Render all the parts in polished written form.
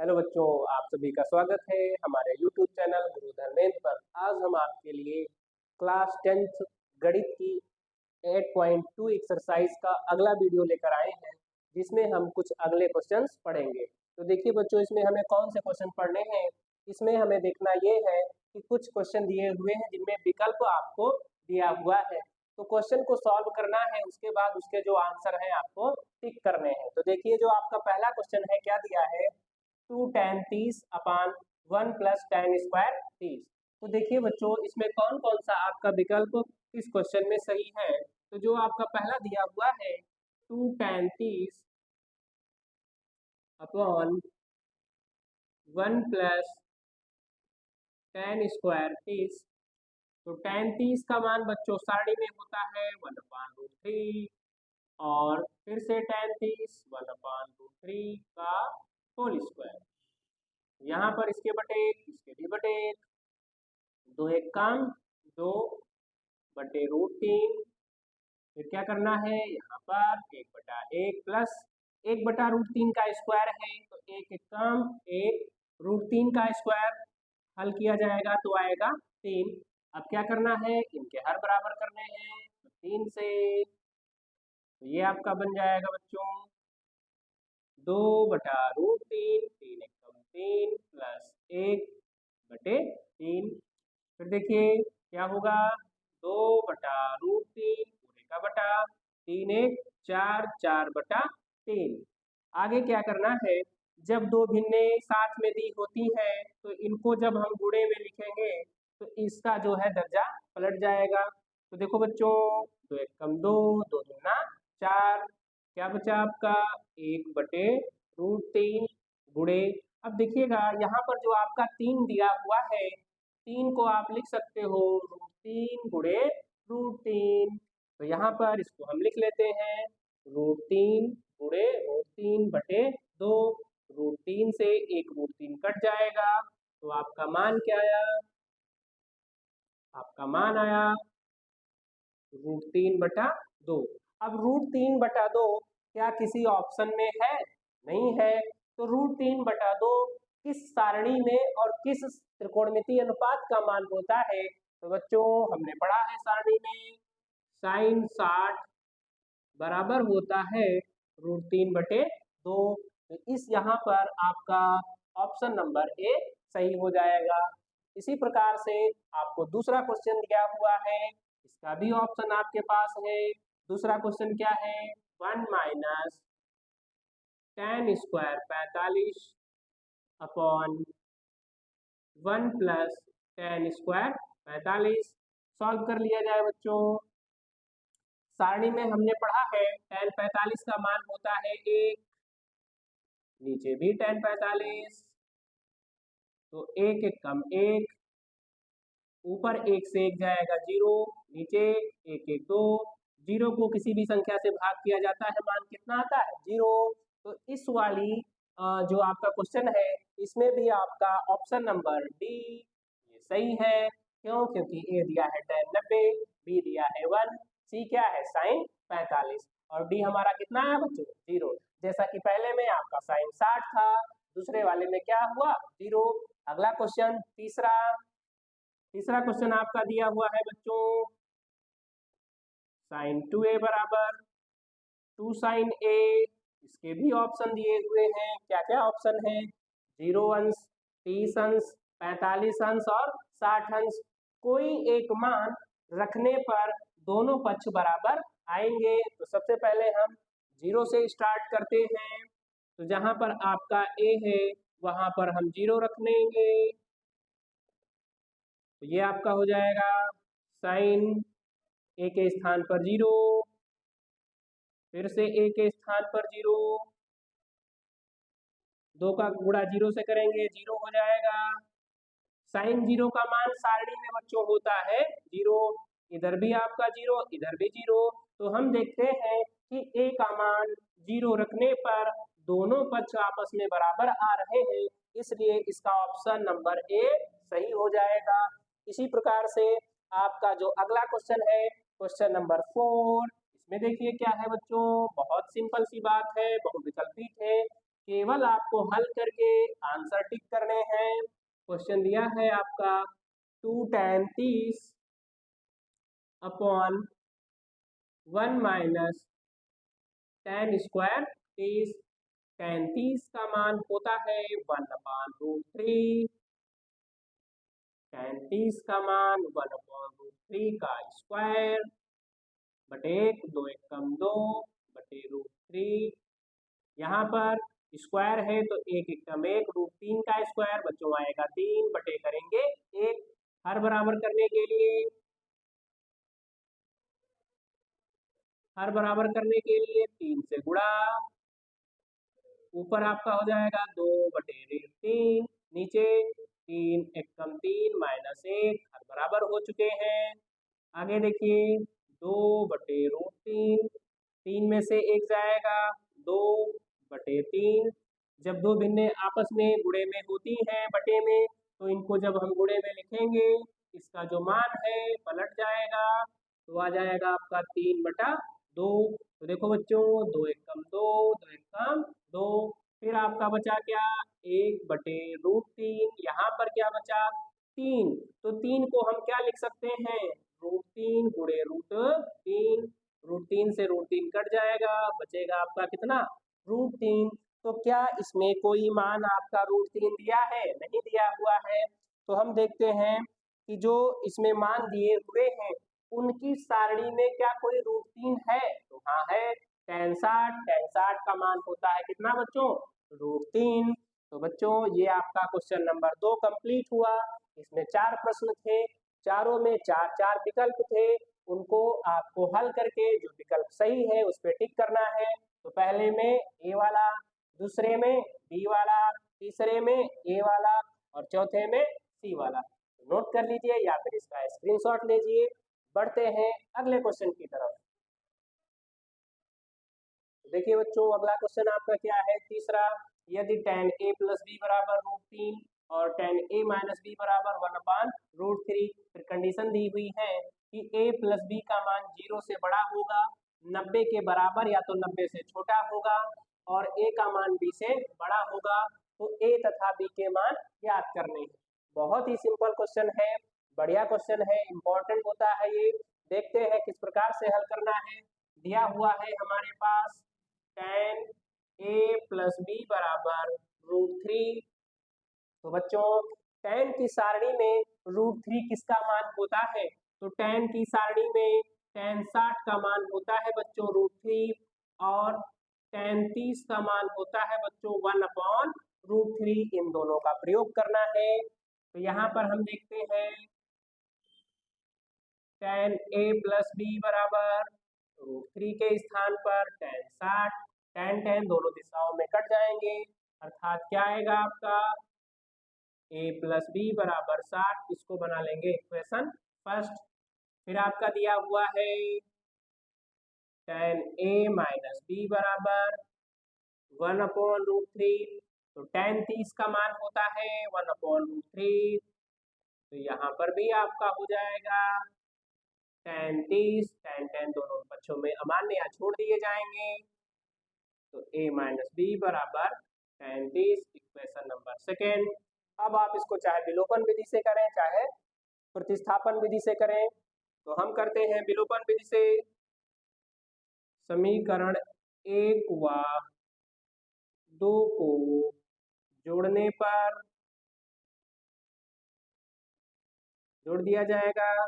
Hello बच्चों, आप सभी का स्वागत है हमारे YouTube चैनल गुरु धर्मेंद्र पर। आज हम आपके लिए क्लास 10th गणित की 8.2 एक्सरसाइज का अगला वीडियो लेकर आए हैं, जिसमें हम कुछ अगले क्वेश्चंस पढ़ेंगे। तो देखिए बच्चों, इसमें हमें कौन से क्वेश्चन पढ़ने हैं। इसमें हमें देखना ये है कि कुछ क्वेश्चन दिए हुए हैं जिनमें विकल्प आपको दिया हुआ है, तो क्वेश्चन को सॉल्व करना है। उसके बाद उसके जो आंसर हैं आपको टिक करने हैं। तो देखिए, जो आपका पहला क्वेश्चन है, क्या दिया है, 2 tan 30 अपान 1 प्लस tan स्क्वायर 30। तो देखिए बच्चों, इसमें कौन कौन सा आपका विकल्प इस क्वेश्चन में सही है। तो जो आपका पहला दिया हुआ है 2 tan 30 upon 1 plus tan square 30। तो tan 30 का मान बच्चों सारणी में होता है 1/√3, और फिर से tan 30 1/√3 का होल स्क्वायर। यहाँ पर इसके बटे इसके भी बटे, दो एक काम, 2/√3। फिर क्या करना है, यहाँ पर 1/1 प्लस 1/√3 का स्क्वायर है, तो एक एक कम, 1√3 का स्क्वायर हल किया जाएगा तो आएगा 3। अब क्या करना है, इनके हर बराबर करने हैं, तो 3 से, तो ये आपका बन जाएगा बच्चों 2/√3, 3 एक कम 3 प्लस 1/3। फिर देखिए क्या होगा, 2/√3 पूरे का बटा 3 एक 4, 4/3। आगे क्या करना है, जब दो भिन्नें साथ में दी होती हैं तो इनको जब हम गुणे में लिखेंगे तो इसका जो है दर्जा पलट जाएगा। तो देखो बच्चों, 2 एक कम 2, 2 दूना 4, क्या बचा आपका 1/√3 गुणे। अब देखिएगा यहाँ पर जो आपका 3 दिया हुआ है, 3 को आप लिख सकते हो √3 गुणे √3। तो यहाँ पर इसको हम लिख लेते हैं √3 गुणे √3/2। √3 से एक √3 कट जाएगा, तो आपका मान क्या आया, आपका मान आया √3/2। अब √3/2 क्या किसी ऑप्शन में है? नहीं है। तो √3/2 किस सारणी में और किस त्रिकोणमितीय अनुपात का मान होता है? तो बच्चों, हमने पढ़ा है सारणी में sin 60 बराबर होता है √3/2। तो इस यहाँ पर आपका ऑप्शन नंबर ए सही हो जाएगा। इसी प्रकार से आपको दूसरा क्वेश्चन दिया हुआ है, इसका भी ऑप्शन आपके पास है। दूसरा क्वेश्चन क्या है, 1 minus tan square 45 upon 1 plus tan square 45। Solve कर लिया जाए बच्चों। सारणी में हमने पढ़ा है tan 45 का मान होता है 1, नीचे भी tan 45, तो 1 एक कम 1, ऊपर 1 से 1 जाएगा 0, नीचे 1 एक 2, 0 को किसी भी संख्या से भाग किया जाता है, मान कितना आता है 0। तो इस वाली जो आपका क्वेश्चन है, इसमें भी आपका ऑप्शन नंबर डी ये सही है। क्यों? क्योंकि ए दिया है tan 90, बी दिया है 1, सी क्या है sin 45, और डी हमारा कितना है बच्चों 0। जैसा कि पहले में आपका sin 60 था, दूसरे वाले में क्या हुआ 0। अगला क्वेश्चन तीसरा क्वेश्चन आपका दिया हुआ है बच्चों sin 2a बराबर 2 sin a। इसके भी ऑप्शन दिए हुए हैं, क्या क्या ऑप्शन है, 0 अंश, 30 अंश, 45 अंश और 60 अंश। कोई एक मान रखने पर दोनों पक्ष बराबर आएंगे। तो सबसे पहले हम 0 से स्टार्ट करते हैं। तो जहां पर आपका a है वहां पर हम 0 रख लेंगे, तो ये आपका हो जाएगा साइन ए के स्थान पर 0, फिर से ए के स्थान पर 0, 2 का गुणा 0 से करेंगे 0 हो जाएगा। साइन 0 का मान सारणी में बच्चों होता है 0, इधर भी आपका 0, इधर भी 0। तो हम देखते हैं कि a का मान 0 रखने पर दोनों पक्ष आपस में बराबर आ रहे हैं, इसलिए इसका ऑप्शन नंबर ए सही हो जाएगा। इसी प्रकार से आपका जो अगला क्वेश्चन है, क्वेश्चन नंबर 4, इसमें देखिए क्या है बच्चों, बहुत सिंपल सी बात है, बहुविकल्पित है। केवल आपको हल करके आंसर टिक करने हैं। क्वेश्चन दिया है आपका 2tan30 upon 1 minus tan square 30। tan30 का मान होता है 1/√3। tan30 का मान 1/√3 का स्क्वायर बटे 1, 2 1 कम 2 बटे √3। यहाँ पर स्क्वायर है तो 1 1 कम 1, √3 का स्क्वायर बच्चों आएगा 3 बटे करेंगे 1। हर बराबर करने के लिए 3 से गुणा, ऊपर आपका हो जाएगा 2 बटे 3, नीचे 3 1 कम 3 माइनस 1, हर बराबर हो चुके हैं। आगे देखिए 2 बटे √3, 3 में से 1 जाएगा 2 बटे 3। जब दो भिन्नें आपस में गुणे में होती हैं बटे में, तो इनको जब हम गुणे में लिखेंगे इसका जो मान है पलट जाएगा, तो आ जाएगा आपका 3/2। तो देखो बच्चों 2 1 कम 2, 2 1 कम 2, फिर आपका बचा क्या 1 बटे √3। यहाँ पर क्या बचा 3, तो 3 को हम क्या लिख सकते हैं √3 गुणे √3। √3 से √3 कट जाएगा, बचेगा आपका कितना √3। तो क्या इसमें कोई मान आपका √3 दिया है? नहीं दिया हुआ है। तो हम देखते हैं कि जो इसमें मान दिए हुए हैं उनकी सारणी में क्या कोई √3 है? तो हाँ है, tan60 का मान होता है कितना बच्चों √3। तो बच्चों ये आपका क्वेश्चन नंबर 2 कंप्लीट हुआ। इसमें 4 प्रश्न थे, चारों में 4 4 विकल्प थे, उनको आपको हल करके जो विकल्प सही है उस पर टिक करना है। तो पहले में ए वाला, दूसरे में बी वाला, तीसरे में ए वाला और चौथे में सी वाला। नोट कर लीजिए या फिर इसका स्क्रीनशॉट लीजिए। बढ़ते हैं अगले क्वेश्चन की तरफ। देखिए बच्चों अगला क्वेश्चन आपका क्या है, तीसरा। यदि tan a प्लस बी बराबर √3 और tan a माइनस बी बराबर 1/√3, फिर कंडीशन दी हुई है कि a प्लस बी का मान 0 से बड़ा होगा, 90 के बराबर या तो 90 से छोटा होगा और a का मान b से बड़ा होगा, तो a तथा b के मान ज्ञात करने हैं। बहुत ही सिंपल क्वेश्चन है, बढ़िया क्वेश्चन है, इंपॉर्टेंट होता है ये। देखते हैं किस प्रकार से हल करना है। दिया हुआ है हमारे पास tan a प्लस बी बराबर √3। तो बच्चों tan की सारणी में √3 किसका मान होता है? तो tan की सारणी में tan60 का मान होता है बच्चों √3 और tan30 का मान होता है बच्चों 1/√3। इन दोनों का प्रयोग करना है। तो यहाँ पर हम देखते हैं tan a प्लस बी बराबर √3 के स्थान पर tan60, tan दोनों दिशाओं में कट जाएंगे, अर्थात क्या आएगा आपका a प्लस बी बराबर 60। इसको बना लेंगे इक्वेशन फर्स्ट। फिर आपका दिया हुआ है tan a माइनस बी बराबर 1/√3। तो tan30 का मान होता है 1/√3। तो यहाँ पर भी आपका हो जाएगा tan30, tan दोनों पक्षों में अमान्य या छोड़ दिए जाएंगे। तो a माइनस बी बराबर tan30, इक्वेशन नंबर सेकेंड। अब आप इसको चाहे विलोपन विधि से करें चाहे प्रतिस्थापन विधि से करें। तो हम करते हैं विलोपन विधि से। समीकरण 1 व 2 को जोड़ने पर जोड़ दिया जाएगा,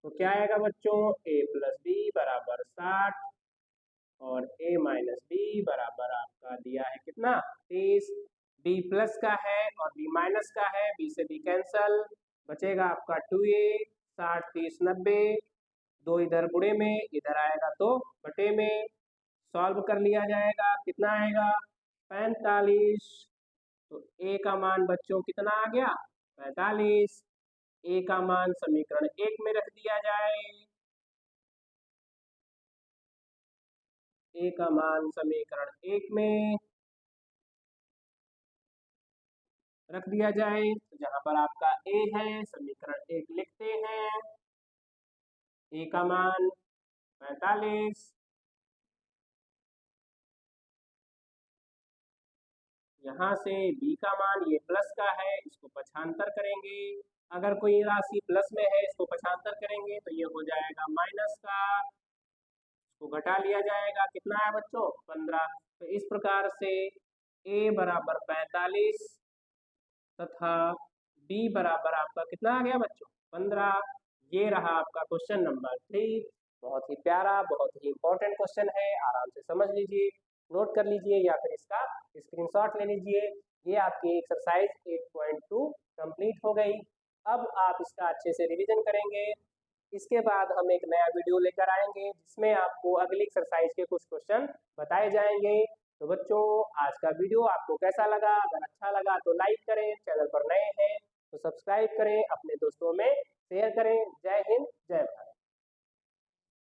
तो क्या आएगा बच्चों a प्लस बी बराबर 60 और a माइनस बी बराबर आपका दिया है कितना 30। b प्लस का है और b माइनस का है, b से b कैंसल, बचेगा आपका 2a। 60 30 90, 2 इधर गुणे में इधर आएगा तो बटे में, सॉल्व कर लिया जाएगा, कितना आएगा 45। तो a का मान बच्चों कितना आ गया 45। a का मान समीकरण 1 में रख दिया जाए, a का मान समीकरण 1 में रख दिया जाए। तो जहां पर आपका a है समीकरण 1 लिखते हैं, a का मान 45 यहाँ से b का मान ये प्लस का है, इसको पक्षांतर करेंगे। अगर कोई राशि प्लस में है, इसको पक्षांतर करेंगे तो ये हो जाएगा माइनस का, इसको घटा लिया जाएगा। कितना है बच्चों? 15। तो इस प्रकार से a बराबर 45 तथा b बराबर आपका कितना आ गया बच्चों? 15। ये रहा आपका क्वेश्चन नंबर 3। बहुत ही प्यारा, बहुत ही इंपॉर्टेंट क्वेश्चन है, आराम से समझ लीजिए, नोट कर लीजिए या फिर इसका स्क्रीनशॉट ले लीजिए। ये आपकी एक्सरसाइज 8.2 कंप्लीट हो गई। अब आप इसका अच्छे से रिवीजन करेंगे। इसके बाद हम एक नया वीडियो लेकर आएंगे जिसमें आपको अगली एक्सरसाइज के कुछ क्वेश्चन बताए जाएंगे। तो बच्चों, आज का वीडियो आपको कैसा लगा? अगर अच्छा लगा तो लाइक करें, चैनल पर नए हैं तो सब्सक्राइब करें, अपने दोस्तों में शेयर करें। जय हिंद, जय भारत।